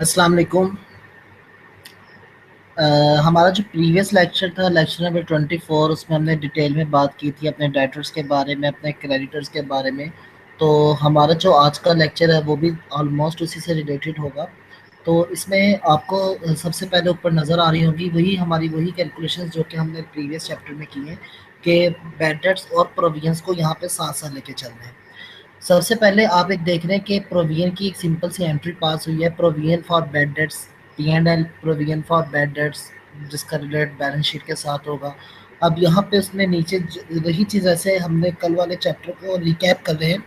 अस्सलाम वालेकुम। हमारा जो प्रीवियस लेक्चर था लेक्चर नंबर 24, उसमें हमने डिटेल में बात की थी अपने डेटर्स के बारे में, अपने क्रेडिटर्स के बारे में। तो हमारा जो आज का लेक्चर है वो भी ऑलमोस्ट उसी से रिलेटेड होगा। तो इसमें आपको सबसे पहले ऊपर नज़र आ रही होगी वही कैलकुलेशंस जो कि हमने प्रीवियस चैप्टर में की हैं कि बैड डेट्स और प्रोविजंस को यहाँ पे साथ साथ लेके चल रहे हैं। सबसे पहले आप एक देख रहे हैं कि प्रोविजन की एक सिंपल सी एंट्री पास हुई है, provision for bad debts, P&L provision for bad debts, जिसका रिलेट बैलेंस शीट के साथ होगा। अब यहाँ पे उसने नीचे वही चीज़, ऐसे हमने कल वाले चैप्टर को रिकैप कर रहे हैं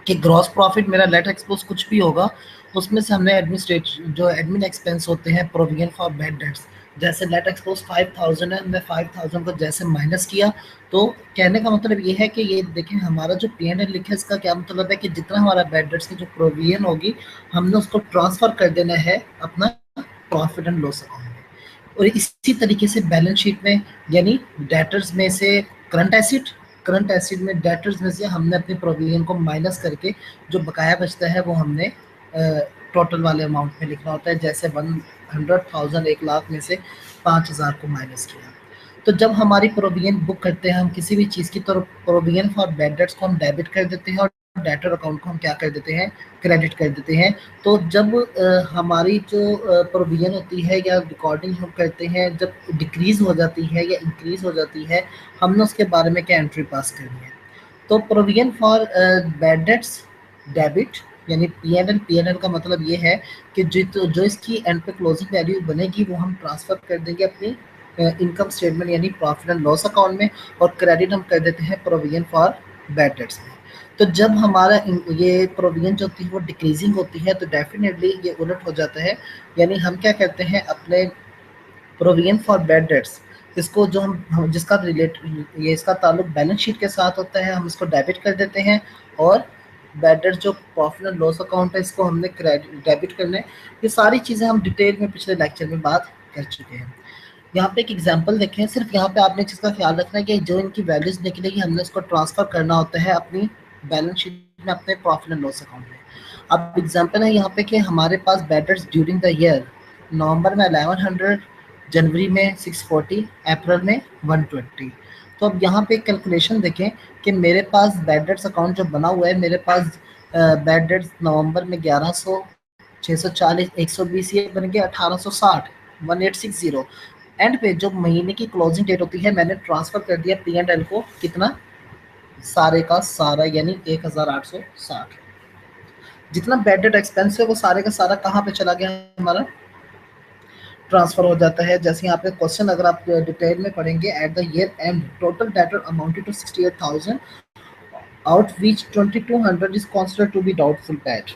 कि ग्रॉस प्रॉफिट मेरा लेट एक्सपोज कुछ भी होगा, उसमें से हमने एडमिनिस्ट्रेट जो एडमिन एक्सपेंस होते हैं प्रोविजन फॉर बैड डेट्स, जैसे लेट एक्सपोज 5000 है, हमने 5000 को जैसे माइनस किया। तो कहने का मतलब ये है कि ये देखें हमारा जो P&L लिखा है, इसका क्या मतलब है कि जितना हमारा बैड डेट्स की जो प्रोविजन होगी हमने उसको ट्रांसफर कर देना है अपना प्रॉफिट एंड लॉस अकाउंट में। और इसी तरीके से बैलेंस शीट में, यानी डेटर्स में से करंट एसिड में डेटर्स में से हमने अपने प्रोविजन को माइनस करके जो बकाया बचता है वो हमने टोटल वाले अमाउंट में लिखना होता है। जैसे 100,000, 1 लाख में से 5,000 को माइनस किया। तो जब हमारी प्रोविजन बुक करते हैं हम किसी भी चीज़ की, तो प्रोविजन फॉर बैड डेट्स को हम डेबिट कर देते हैं और डेटर अकाउंट को हम क्या कर देते हैं, क्रेडिट कर देते हैं। तो जब हमारी जो प्रोविजन होती है या रिकॉर्डिंग हम करते हैं, जब डिक्रीज हो जाती है या इंक्रीज हो जाती है, हमने उसके बारे में क्या एंट्री पास करनी है। तो provision for bad debts debit, यानी P&L का मतलब ये है कि जो इसकी एंड पे क्लोजिंग वैल्यू बनेगी वो हम ट्रांसफर कर देंगे अपनी इनकम स्टेटमेंट यानी प्रॉफिट एंड लॉस अकाउंट में, और क्रेडिट हम कर देते हैं प्रोविजन फॉर बैड डेट्स में। तो जब हमारा ये प्रोविजन जो होती है वो डिक्रीजिंग होती है तो डेफिनेटली ये उलट हो जाता है। यानी हम क्या करते हैं, अपने प्रोविजन फॉर बैड डेट्स, इसको जो हम जिसका रिलेट ये इसका ताल्लुक बैलेंस शीट के साथ होता है, हम इसको डेबिट कर देते हैं। और बैड डेट्स जो प्रॉफिट एंड लॉस अकाउंट है, इसको हमने क्रेडिट डेबिट करना है। ये सारी चीज़ें हम डिटेल में पिछले लेक्चर में बात कर चुके हैं। यहाँ पे एक एग्जांपल देखें, सिर्फ यहाँ पे आपने चीज़ का ख्याल रखना है कि जो इनकी वैल्यूज निकलेगी हमने उसको ट्रांसफर करना होता है अपनी बैलेंस शीट में, अपने प्रॉफिट एंड लॉस अकाउंट में। अब एग्जांपल है यहाँ पे कि हमारे पास bad dates during the year, नवंबर में 1100, जनवरी में 640, अप्रैल में 120। तो अब यहाँ पे कैलकुलेशन देखें कि मेरे पास बैड डेट्स अकाउंट जो बना हुआ है, मेरे पास बैड डेट्स नवंबर में 1100, 640, 120, ये बन गया 1860, 1860। एंड पे जो महीने की क्लोजिंग डेट होती है मैंने ट्रांसफर कर दिया P&L को, कितना, सारे का सारा, यानी 1860। जितना बैड डेट एक्सपेंस है वो सारे का सारा कहाँ पे चला गया, हमारा ट्रांसफर हो जाता है। जैसे यहाँ पे क्वेश्चन अगर आप डिटेल में पढ़ेंगे, at the year end total debtor amounted to 68,000, out which 2,200 is considered to be doubtful debt.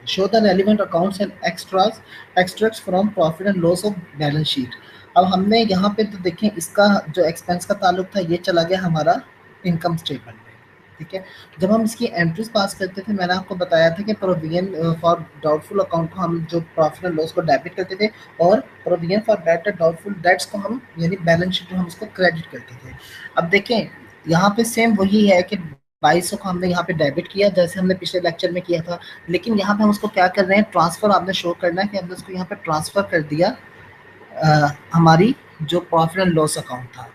Show the relevant accounts and extracts from profit and loss of balance sheet. अब हमने यहाँ पे तो देखें, इसका जो एक्सपेंस का ताल्लुक था ये चला गया हमारा इनकम स्टेटमेंट में। ठीक है, जब हम इसकी एंट्रीज पास करते थे मैंने आपको बताया था कि प्रोविजन फॉर डाउटफुल अकाउंट को हम जो प्रॉफिट एंड लॉस को डेबिट करते थे, और provision for bad doubtful debts को हम यानी बैलेंस शीट में हम उसको क्रेडिट करते थे। अब देखें यहाँ पे सेम वही है कि 2200 को हमने यहाँ पे डेबिट किया जैसे हमने पिछले लेक्चर में किया था, लेकिन यहाँ पे हम उसको क्या कर रहे हैं, ट्रांसफर आपने शो करना है कि हमने उसको यहाँ पे ट्रांसफर कर दिया हमारी जो प्रॉफिट एंड लॉस अकाउंट था।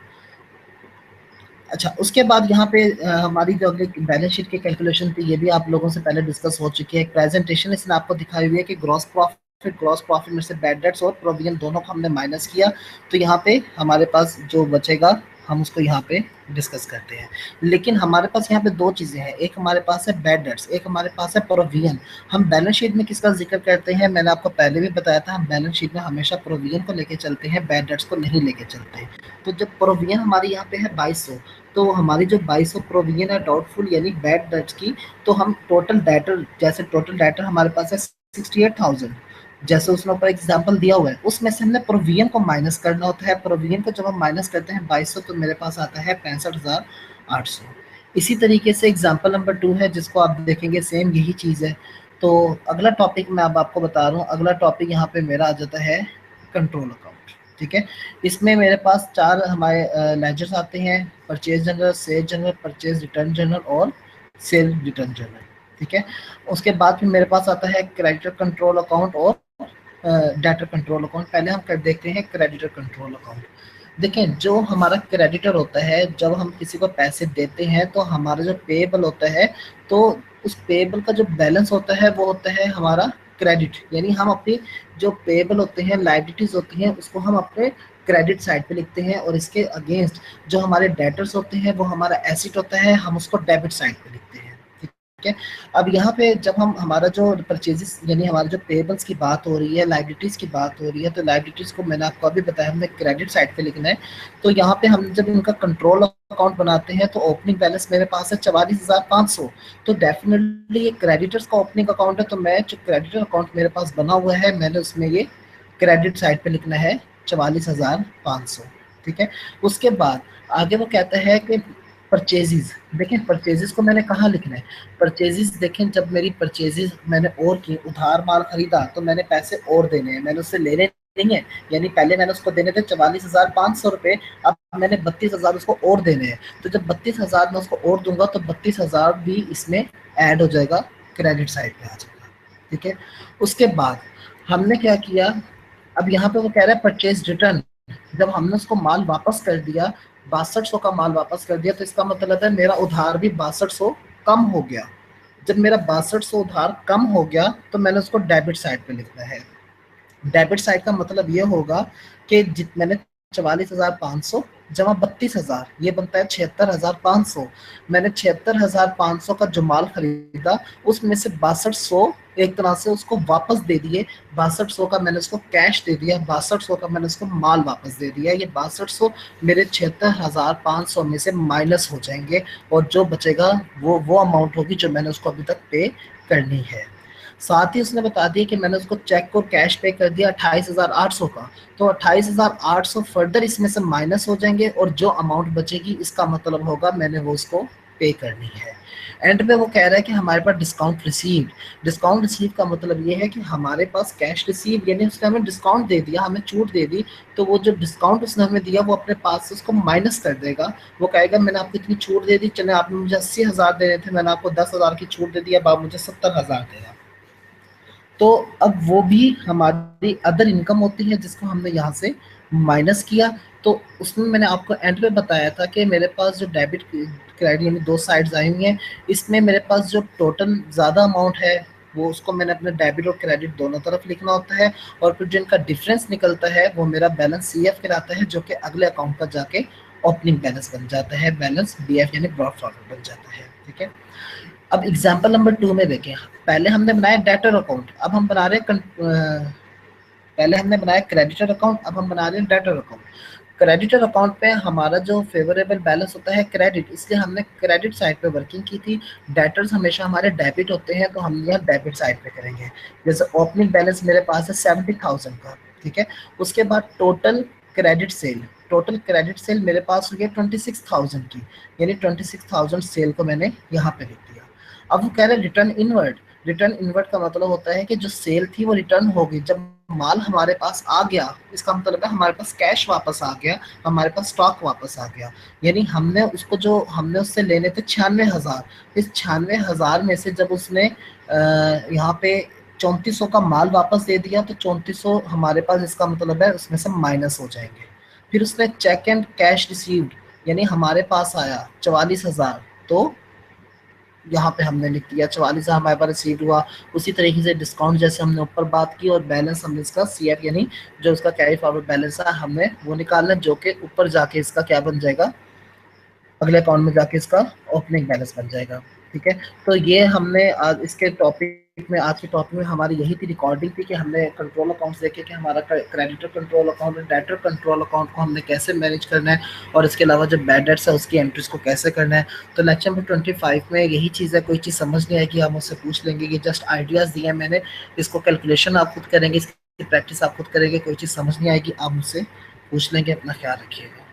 अच्छा, उसके बाद यहाँ पे हमारी जो अगली बैलेंस शीट की कैलकुलेशन थी ये भी आप लोगों से पहले डिस्कस हो चुकी है। एक प्रेजेंटेशन इसने आपको दिखाई हुई है कि ग्रॉस प्रॉफिट में से बैड डेट्स और प्रोविजन दोनों को हमने माइनस किया, तो यहाँ पे हमारे पास जो बचेगा हम उसको यहाँ पे डिस्कस करते हैं। लेकिन हमारे पास यहाँ पे दो चीज़ें हैं, एक हमारे पास है बैड डेट्स, एक हमारे पास है प्रोविजन। हम बैलेंस शीट में किसका जिक्र करते हैं, मैंने आपको पहले भी बताया था, हम बैलेंस शीट में हमेशा प्रोविजन को लेके चलते हैं, बैड डेट्स को नहीं लेके चलते हैं। तो जब प्रोविजन हमारी यहाँ पे है 2200, तो हमारी जो 2200 प्रोविजन है डाउटफुल यानी बैड डेट्स की, तो हम टोटल डेटर, जैसे टोटल डेटर हमारे पास है 68,000, जैसे उसने ऊपर एग्जांपल दिया हुआ है, उसमें से हमने प्रोविजन को माइनस करना होता है। प्रोविजन को जब हम माइनस करते हैं 2200, तो मेरे पास आता है 65,800। इसी तरीके से एग्जांपल नंबर 2 है जिसको आप देखेंगे, सेम यही चीज़ है। तो अगला टॉपिक मैं अब आपको बता रहा हूँ, अगला टॉपिक यहाँ पे मेरा आ जाता है कंट्रोल अकाउंट। ठीक है, इसमें मेरे पास 4 हमारे लेजर्स आते हैं, purchase journal, sale journal, purchase return journal और सेल रिटर्न जनरल। ठीक है। उसके बाद फिर मेरे पास आता है क्रेडिटर कंट्रोल अकाउंट और डेटर कंट्रोल अकाउंट। पहले हम कर देखते हैं क्रेडिटर कंट्रोल अकाउंट। देखें, जो हमारा क्रेडिटर होता है, जब हम किसी को पैसे देते हैं तो हमारा जो पेएबल होता है, तो उस पेएबल का जो बैलेंस होता है वो होता है हमारा क्रेडिट। यानी हम अपनी जो पेएबल होते हैं, लायबिलिटीज होती हैं, उसको हम अपने क्रेडिट साइड पे लिखते हैं, और इसके अगेंस्ट जो हमारे डेटर्स होते हैं वो हमारा एसिड होता है, हम उसको डेबिट साइड पे लिखते हैं। ठीक है। अब यहाँ पे जब हम हमारा जो परचेजेस यानी हमारे जो पेबल्स की बात हो रही है, लाइबिलिटीज की बात हो रही है, तो लाइबिलिटीज को मैंने आपको अभी बताया हमने क्रेडिट साइड पे लिखना है। तो यहाँ पे हम जब इनका कंट्रोल अकाउंट बनाते हैं तो ओपनिंग बैलेंस मेरे पास है 44,500। तो डेफिनेटली ये क्रेडिटर्स का ओपनिंग अकाउंट है, तो मैं जो क्रेडिटर अकाउंट मेरे पास बना हुआ है मैंने उसमें ये क्रेडिट साइड पे लिखना है 44,500। ठीक है। उसके बाद आगे वो कहता है कि परचेजेस। देखें, परचेजेस को मैंने कहाँ लिखना है। परचेजेस देखें, जब मेरी परचेजेस मैंने और की, उधार माल खरीदा, तो मैंने पैसे और देने हैं, मैंने उससे लेने नहीं है। यानी पहले मैंने उसको देने थे 44,500 रुपए, अब मैंने 32,000 उसको और देने हैं। तो जब 32,000 मैं उसको और दूंगा तो 32,000 भी इसमें ऐड हो जाएगा, क्रेडिट साइड पे आ जाएगा। ठीक है। उसके बाद हमने क्या किया, अब यहाँ पे वो कह रहा है परचेज रिटर्न। जब हमने उसको माल वापस कर दिया, 6200 का माल वापस कर दिया, तो इसका मतलब है मेरा उधार भी 6200 कम हो गया। जब मेरा 6200 उधार कम हो गया तो मैंने उसको डेबिट साइड पे लिखना है। डेबिट साइड का मतलब ये होगा कि जित मैंने 44,500 जमा 32,000, ये बनता है 76,500। मैंने 76,500 का जो माल खरीदा उसमें से 6200 एक तरह से उसको वापस दे दिए। 6200 का मैंने उसको कैश दे दिया, 6200 का मैंने उसको माल वापस दे दिया। ये 6200 मेरे 76,500 में से माइनस हो जाएंगे, और जो बचेगा वो अमाउंट होगी जो मैंने उसको अभी तक पे करनी है। साथ ही उसने बता दिया कि मैंने उसको चेक और कैश पे कर दिया 28,800 का, तो 28,800 फर्दर इसमें से माइनस हो जाएंगे, और जो अमाउंट बचेगी इसका मतलब होगा मैंने वो उसको पे करनी है। एंड पे वो कह रहा है कि हमारे पास डिस्काउंट रिसीव। डिस्काउंट रिसीव का मतलब ये है कि हमारे पास कैश रिसीव, यानी उसने हमें डिस्काउंट दे दिया, हमें छूट दे दी, तो वो जो डिस्काउंट उसने हमें दिया वो अपने पास से उसको माइनस कर देगा। वो कहेगा मैंने आपको इतनी छूट दे दी, चले आपने मुझे 80,000 देने थे, मैंने आपको 10,000 की छूट दे दी, अब आप मुझे 70,000 देगा। तो अब वो भी हमारी अदर इनकम होती है जिसको हमने यहाँ से माइनस किया। तो उसमें मैंने आपको एंड पे बताया था कि मेरे पास जो डेबिट क्रेडिट यानी दो साइड्स आई हुई हैं, इसमें मेरे पास जो टोटल ज़्यादा अमाउंट है वो उसको मैंने अपने डेबिट और क्रेडिट दोनों तरफ लिखना होता है, और फिर जिनका डिफरेंस निकलता है वो मेरा बैलेंस CF कहलाता है, जो कि अगले अकाउंट पर जाके ओपनिंग बैलेंस बन जाता है, बैलेंस BF यानी ग्रॉस प्रॉफिट बन जाता है। ठीक है। अब एग्जाम्पल नंबर 2 में देखें, पहले हमने बनाया डेटर अकाउंट, अब हम बना रहे हैं पहले हमने बनाया क्रेडिटर अकाउंट, अब हम बना रहे हैं डेटर अकाउंट। क्रेडिटर अकाउंट पे हमारा जो फेवरेबल बैलेंस होता है क्रेडिट, इसलिए हमने क्रेडिट साइड पे वर्किंग की थी। डेटर्स हमेशा हमारे डेबिट होते हैं, तो हम यहाँ डेबिट साइड पे करेंगे। जैसे ओपनिंग बैलेंस मेरे पास है 70,000 का। ठीक है। उसके बाद total credit sale, total credit sale मेरे पास हो गया 26,000 की, यानी 26,000 सेल को मैंने यहाँ पे लिख दिया। अब वो कह रहे हैं रिटर्न इनवर्ड। रिटर्न इनवर्ड का मतलब होता है कि जो सेल थी वो रिटर्न हो गई, जब माल हमारे पास आ गया, इसका मतलब है हमारे पास कैश वापस आ गया, हमारे पास स्टॉक वापस आ गया। यानी हमने उसको जो हमने उससे लेने थे 96,000, इस 96,000 में से जब उसने यहाँ पे 3400 का माल वापस दे दिया, तो 3400 हमारे पास, इसका मतलब है उसमें से माइनस हो जाएंगे। फिर उसने चेक एंड कैश रिसीव्ड, यानी हमारे पास आया 44,000, तो यहाँ पे हमने लिख दिया 44,000 हमारे पास रिसीव हुआ। उसी तरीके से डिस्काउंट जैसे हमने ऊपर बात की, और बैलेंस हमने इसका CF यानी जो उसका कैरी फॉरवर्ड बैलेंस है हमने वो निकालना, जो कि ऊपर जाके इसका क्या बन जाएगा, अगले अकाउंट में जाके इसका ओपनिंग बैलेंस बन जाएगा। ठीक है। तो ये हमने आज इसके टॉपिक में, आज के टॉपिक में हमारी यही थी रिकॉर्डिंग थी कि हमने कंट्रोल अकाउंट्स देखे कि हमारा क्रेडिटर कंट्रोल अकाउंट और डेटर कंट्रोल अकाउंट को हमने कैसे मैनेज करना है, और इसके अलावा जो बैड डेट्स है उसकी एंट्रीज को कैसे करना है। तो लेक्चर नंबर 25 में यही चीज़ है, कोई चीज़ समझ नहीं आएगी आप मुझसे पूछ लेंगे, ये जस्ट आइडियाज़ दिए हैं मैंने, इसको कैलकुलेशन आप खुद करेंगे, इसकी प्रैक्टिस आप खुद करेंगे, कोई चीज़ समझ नहीं आएगी आप मुझसे पूछ लेंगे। अपना ख्याल रखिएगा।